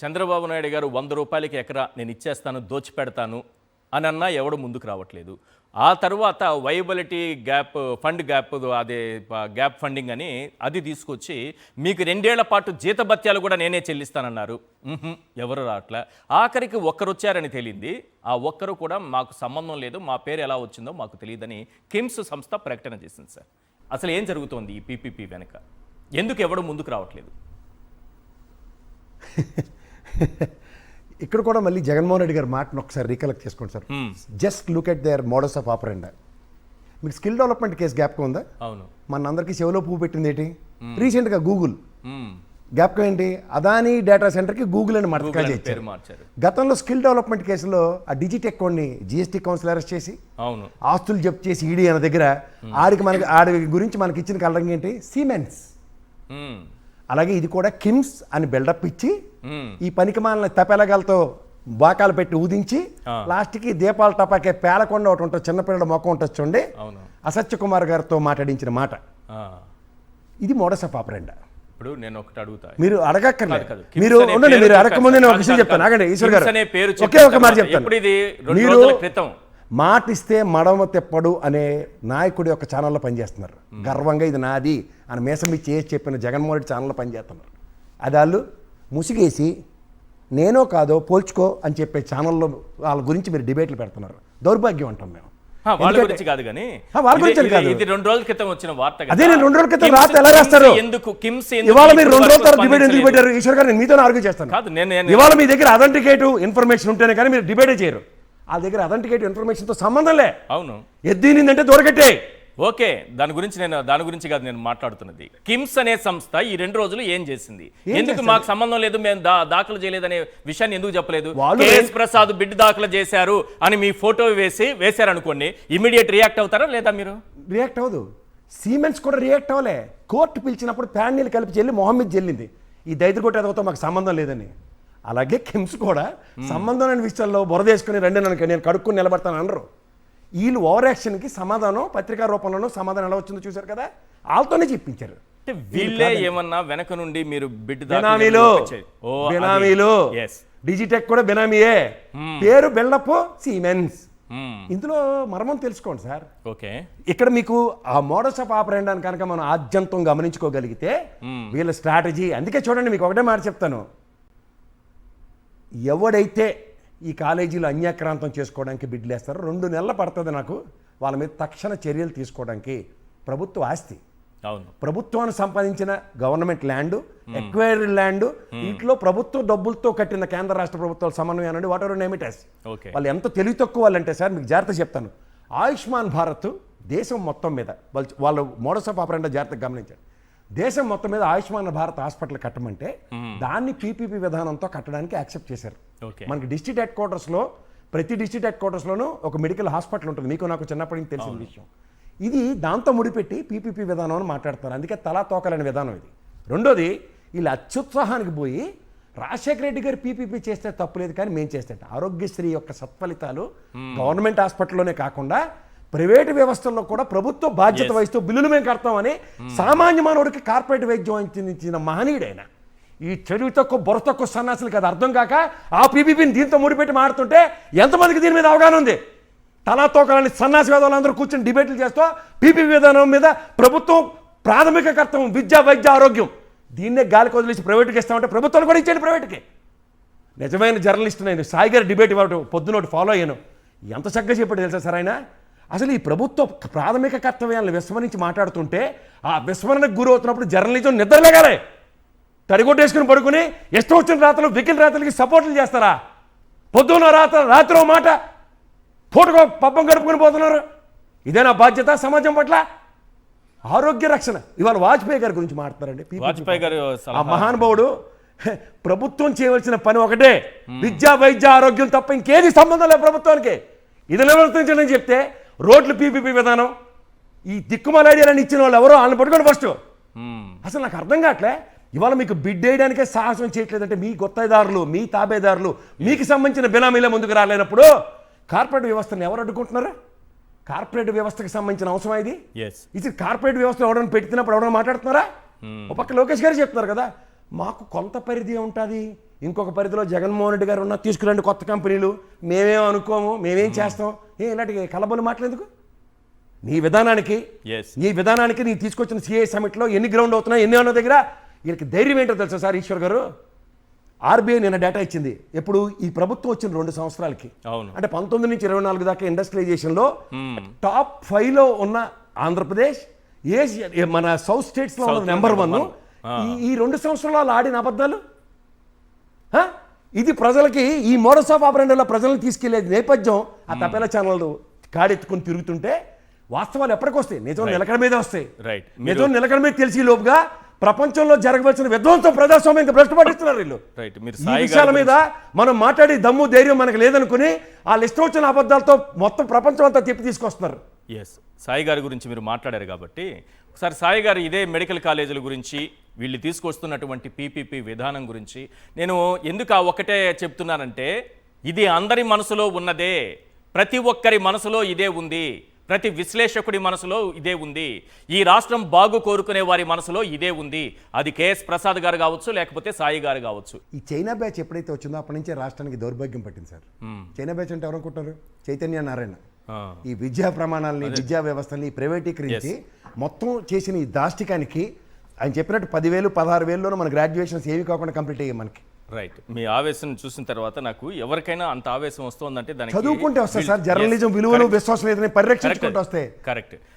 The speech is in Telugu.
చంద్రబాబు నాయుడు గారు 100 రూపాయలకి ఎకరా నేను ఇచ్చేస్తాను దోచిపెడతాను అని అన్నా ఎవడు ముందుకు రావట్లేదు. ఆ తర్వాత వైబిలిటీ ఫండ్ అదే గ్యాప్ ఫండింగ్ అని అది తీసుకొచ్చి మీకు 2 ఏళ్ల పాటు జీతభత్యాలు కూడా నేనే చెల్లిస్తానన్నారు. ఎవరు రావట్లే. ఆఖరికి ఒక్కరు వచ్చారని తెలియంది. ఆ ఒక్కరు కూడా మాకు సంబంధం లేదు, మా పేరు ఎలా వచ్చిందో మాకు తెలియదని కిమ్స్ సంస్థ ప్రకటన చేసింది. సార్, అసలు ఏం జరుగుతోంది ఈ పీపీపీ వెనక? ఎందుకు ఎవడు ముందుకు రావట్లేదు? ఇక్కడ కూడా మళ్ళీ జగన్మోహన్ రెడ్డి గారి మాటను ఒకసారి రీకలెక్ట్ చేసుకోండి sir. Just look at their models of ఆపరెండా. మీకు స్కిల్ డెవలప్మెంట్ కేసు జ్ఞాపకం ఉందా? అవును. మన అందరికీ చెవిలో పువ్వు పెట్టింది ఏంటి? రీసెంట్గా గూగుల్ జ్ఞాపకం ఏంటి? అదానీ డేటా సెంటర్కి గూగుల్ అని మార్చారు. గతంలో స్కిల్ డెవలప్మెంట్ కేసులో ఆ డిజిటెక్ వాడిని జిఎస్టీ కౌన్సిల్ అరెస్ట్ చేసి ఆస్తులు జప్తు చేసి ఈడీ అన్న దగ్గర ఆడి గురించి మనకి ఇచ్చిన కలరింగ్ ఏంటి? సిమెన్స్. అలాగే ఇది కూడా కిమ్స్ అని బిల్డప్ ఇచ్చి ఈ పనికిమాలిన తపెలగలతో బాకాలు పెట్టి ఊదించి లాస్ట్కి దీపాల టపాకే పేలకొండ ఒకటి ఉంటుంది, చిన్నపిల్లల మొక్క ఉంటుంది చూడండి, అసత్య కుమార్ గారితో మాట్లాడించిన మాట. ఇది మోడస్ ఆఫ్ ఆపరెండా. ఇప్పుడు నేను ఒకటి అడుగుతా, మీరు అడగక్కర్లేదు. మీరు ఉండండి, మీరు అడగకముందే నేను ఒక విషయం చెప్తాను. ఆగండి ఈశ్వర్ గారు, ఒకే ఒక మాట చెప్తాను. మీరు మాటిస్తే మడమ తెప్పడు అనే నాయకుడి యొక్క ఛానల్లో పనిచేస్తున్నారు. గర్వంగా ఇది నాది అని మేసం ఇచ్చి ఏసి చెప్పిన జగన్మోహన్ రెడ్డి ఛానల్లో పనిచేస్తున్నారు. అది వాళ్ళు ముసిగేసి నేనో కాదో పోల్చుకో అని చెప్పే ఛానల్లో వాళ్ళ గురించి మీరు డిబేట్లు పెడుతున్నారు. దౌర్భాగ్యం అంటాం మేము. వాళ్ళ గురించి కాదు కానీ వాళ్ళ గురించి కాదు. ఇది 2 రోజుల క్రితం వచ్చిన వార్త. అదే నేను 2 రోజుల క్రితం రాత్రి ఎలా రాస్తారు? ఇవాళ మీరు 2 రోజుల తర్వాత డిబేట్ ఎందుకు పెట్టారు? ఈశ్వర్ గారు, నేను మీతో ఆర్గ్యూ చేస్తాను. ఇవాళ మీ దగ్గర అథెంటికేటివ్ ఇన్ఫర్మేషన్ ఉంటేనే కానీ మీరు డిబేటే చేయరు. ఆ దగ్గర అథెంటికేటివ్ ఇన్ఫర్మేషన్తో సంబంధంలే. అవును, ఎద్దీనిందంటే దొరకట్టే. ఓకే, దాని గురించి కాదు నేను మాట్లాడుతున్నది. కిమ్స్ అనే సంస్థ ఈ 2 రోజులు ఏం చేసింది? ఎందుకు మాకు సంబంధం లేదు, మేము దాఖలు చేయలేదనే విషయాన్ని ఎందుకు చెప్పలేదు? కేఎస్ ప్రసాద్ బిడ్ దాఖలు చేశారు అని మీ ఫోటో వేశారనుకోండి, ఇమీడియట్ రియాక్ట్ అవుతారా లేదా? మీరు రియాక్ట్ అవ్వదు. సిమెన్స్ కూడా రియాక్ట్ అవ్వలే. కోర్టు పిలిచినప్పుడు ప్యానీలు కలిపి చెల్లి మొహమ్మద్ చెల్లింది ఈ దైత్రగొట్టేదవుతో మాకు సంబంధం లేదని. అలాగే కిమ్స్ కూడా సంబంధం లేని విషయాల్లో బురదేసుకుని రండి నేను కడుక్కుని నిలబడతాను అనరు. వీళ్ళు ఓవర్ యాక్షన్కి సమాధానం పత్రికా రూపంలోనూ సమాధానం ఎలా వచ్చిందో చూశారు కదా, వాళ్ళతోనే చెప్పించారు. వీళ్ళే ఏమన్నా వెనక నుండి మీరు బిడ్ బినామీలు డిజిటెక్ కూడా బినామీయే, పేరు బిల్డప్ సిమెన్స్. ఇందులో మర్మం తెలుసుకోండి సార్. ఓకే, ఇక్కడ మీకు ఆ మోడస్ ఆఫ్ ఆపరెండాన్ని కనుక మనం ఆద్యంతం గమనించుకోగలిగితే వీళ్ళ స్ట్రాటజీ. అందుకే చూడండి, మీకు ఒకటే మాట చెప్తాను. ఎవడైతే ఈ కాలేజీలో అన్యాక్రాంతం చేసుకోవడానికి బిడ్లు వేస్తారో 2 నెలలు పడుతుంది నాకు వాళ్ళ మీద తక్షణ చర్యలు తీసుకోవడానికి. ప్రభుత్వ ఆస్తి, ప్రభుత్వాన్ని సంపాదించిన గవర్నమెంట్ ల్యాండ్, ఎక్వైర్డ్ ల్యాండ్, ఇంట్లో ప్రభుత్వ డబ్బులతో కట్టిన కేంద్ర రాష్ట్ర ప్రభుత్వాల సమన్వయం అనండి, whatever name it as. వాళ్ళు ఎంత తెలివి తక్కువ వాళ్ళంటే సార్, మీకు జాగ్రత్త చెప్తాను. ఆయుష్మాన్ భారత్ దేశం మొత్తం మీద వాళ్ళు మోడస్ ఆఫ్ ఆపరెండా జాగ్రత్తగా గమనించారు. దేశం మొత్తం మీద ఆయుష్మాన్ భారత్ హాస్పిటల్ కట్టమంటే దాన్ని పీపీపీ విధానంతో కట్టడానికి యాక్సెప్ట్ చేశారు. మనకి డిస్ట్రిక్ట్ హెడ్ క్వార్టర్స్లో ప్రతి డిస్ట్రిక్ట్ హెడ్ క్వార్టర్స్లోనూ ఒక మెడికల్ హాస్పిటల్ ఉంటుంది. మీకు నాకు చిన్నప్పటి నుంచి తెలిసిన విషయం. ఇది దాంతో ముడిపెట్టి పీపీపీ విధానం అని మాట్లాడతారు. అందుకే తలా తోకలేని విధానం ఇది. రెండోది, వీళ్ళు అత్యుత్సాహానికి పోయి రాజశేఖర రెడ్డి గారు పీపీపీ చేస్తే తప్పులేదు కానీ మేము చేస్తే ఆరోగ్యశ్రీ యొక్క సత్ఫలితాలు గవర్నమెంట్ హాస్పిటల్లోనే కాకుండా ప్రైవేటు వ్యవస్థల్లో కూడా ప్రభుత్వ బాధ్యత వహిస్తూ బిల్లులు మేము కడతామని సామాన్య మానవుడికి కార్పొరేట్ వైద్యం అందించిన మహనీయుడైన ఈ చెరువు తక్కువ బొర తక్కువ సన్నాసులు కదా అర్థం కాక ఆ పీపీపీని దీంతో ముడిపెట్టి మాడుతుంటే ఎంతమందికి దీని మీద అవగాహన ఉంది? తలాతోకాలని సన్నాసి వేదాలందరూ కూర్చొని డిబేట్లు చేస్తూ పీపీపీ విధానం మీద ప్రభుత్వం ప్రాథమిక కర్తవ్యం విద్య, వైద్య, ఆరోగ్యం దీన్నే గాలికి వదిలేసి ప్రైవేట్కి ఇస్తామంటే ప్రభుత్వాలు కూడా ఇచ్చేయండి ప్రైవేట్కి. నిజమైన జర్నలిస్ట్ నేను సాయి గారి డిబేట్ ఇవ్వడం పొద్దునోటి ఫాలో అయ్యాను. ఎంత చక్కగా చెప్పాడు తెలుసా సార్ ఆయన? అసలు ఈ ప్రభుత్వ ప్రాథమిక కర్తవ్యాలను విస్మరించి మాట్లాడుతుంటే ఆ విస్మరణకు గురవుతున్నప్పుడు జర్నలిజం నిద్రలేగాలి. తడిగొట్టేసుకుని పడుకుని ఇష్టం వచ్చిన రాత్రులు వికిల్ రాత్రులకి సపోర్ట్లు చేస్తారా? పొద్దున్న రాత్రి మాట పూటకో పబ్బం గడుపుకొని పోతున్నారు. ఇదేనా బాధ్యత సమాజం పట్ల? ఆరోగ్య రక్షణ ఇవాళ వాజ్పేయి గారి గురించి మాట్లాడారండి. వాజ్పేయి గారు ఆ మహానుభావుడు ప్రభుత్వం చేయవలసిన పని ఒకటే, విద్య, వైద్య, ఆరోగ్యం తప్ప ఇంకేది సంబంధం లేదు ప్రభుత్వానికి. ఇది నివర్తించని చెప్తే రోడ్లు పీపీపీ విధానం ఈ దిక్కుమాల ఐడియాలని ఇచ్చిన వాళ్ళు ఎవరో వాళ్ళని పట్టుకోండి ఫస్ట్. అసలు నాకు అర్థం కావట్లే. ఇవాళ మీకు బిడ్ వేయడానికే సాహసం చేయట్లేదంటే మీ గుత్తేదారులు, మీ తాబేదారులు, మీకు సంబంధించిన బినామీలే ముందుకు రాలేనప్పుడు కార్పొరేట్ వ్యవస్థను ఎవరు అడ్డుకుంటున్నారు? కార్పొరేట్ వ్యవస్థకు సంబంధించిన అవసరం ఇది. ఇది కార్పొరేట్ వ్యవస్థ ఎవరైనా పెట్టినప్పుడు ఎవరైనా మాట్లాడుతున్నారా? ఒక పక్క లోకేష్ గారు చెప్తున్నారు కదా, మాకు కొంత పరిధి ఉంటుంది, ఇంకొక పరిధిలో జగన్మోహన్ రెడ్డి గారు ఉన్న తీసుకురండి కొత్త కంపెనీలు, మేమేం అనుకోము, మేమేం చేస్తాం, ఇలాంటి కలబలు మాట్లాడేందుకు? నీ విధానానికి నీ తీసుకొచ్చిన సిఐ సమిట్లో ఎన్ని గ్రౌండ్ అవుతున్నాయి, ఎన్ని ఉన్న దగ్గర వీళ్ళకి ధైర్యం ఏంటో తెలుసా సార్ ఈశ్వర్ గారు? ఆర్బీఐ నిన్న డేటా ఇచ్చింది. ఎప్పుడు ఈ ప్రభుత్వం వచ్చిన 2 సంవత్సరాలకి, అంటే 19 నుంచి 24 దాకా ఇండస్ట్రియలైజేషన్లో టాప్ 5లో ఉన్న ఆంధ్రప్రదేశ్, మన సౌత్ స్టేట్స్లో ఉన్న నెంబర్ 1. ఈ 2 సంవత్సరాలు ఆడిన అబద్ధాలు, ఇది ప్రజలకి ఈ మోడస్ ఆఫ్ ఆపరెండీలో ప్రజలను తీసుకెళ్లేది నేపథ్యం. ఆ తపేలా ఛానల్ కాడెత్తుకుని తిరుగుతుంటే వాస్తవాలు ఎప్పటికొస్తాయి? నిజం నిలకడ మీదే వస్తాయి. నిజం నిలకడ మీద తెలిసి లోపుగా ప్రపంచంలో జరగవలసిన విధ్వంసం ప్రజాస్వామ్యం ఇంకా భ్రష్టు పట్టిస్తున్నారు వీళ్ళు. ఈ విషయాల మీద మనం మాట్లాడి దమ్ము ధైర్యం మనకు లేదనుకుని వాళ్ళు ఇష్టం వచ్చిన అబద్ధాలతో మొత్తం ప్రపంచం అంతా తిప్పి తీసుకొస్తున్నారు. సాయి గారి గురించి మీరు మాట్లాడారు కాబట్టి ఒకసారి సాయి గారు ఇదే మెడికల్ కాలేజీల గురించి, వీళ్ళు తీసుకొస్తున్నటువంటి పీపీపీ విధానం గురించి నేను ఎందుకు ఒకటే చెప్తున్నానంటే, ఇది అందరి మనసులో ఉన్నదే, ప్రతి ఒక్కరి మనసులో ఇదే ఉంది, ప్రతి విశ్లేషకుడి మనసులో ఇదే ఉంది, ఈ రాష్ట్రం బాగు కోరుకునే వారి మనసులో ఇదే ఉంది. అది కేఎస్ ప్రసాద్ గారు కావచ్చు, లేకపోతే సాయి గారు కావచ్చు. ఈ చైనా బ్యాచ్ ఎప్పుడైతే వచ్చిందో అప్పటి నుంచే రాష్ట్రానికి దౌర్భాగ్యం పట్టింది సార్. చైనా బ్యాచ్ అంటే ఎవరు అనుకుంటారు? చైతన్య నారాయణ ఈ విద్యా ప్రమాణాలని, విద్యా వ్యవస్థని ప్రైవేటీకరించి మొత్తం చేసిన ఈ దాష్టికానికి ఆయన చెప్పినట్టు 10,000 16,000లోనూ మన గ్రాడ్యుయేషన్స్ ఏవి కాకుండా కంప్లీట్ అయ్యాయి మనకి. మీ ఆవేశం చూసిన తర్వాత నాకు ఎవరికైనా అంత ఆవేశం వస్తుందంటే దానికి చదువుకుంటే వస్తాయి సార్. జర్నలిజం విలువలు విశ్వాసం లేదని పరిరక్షించుకుంటూ వస్తాయి. కరెక్ట్.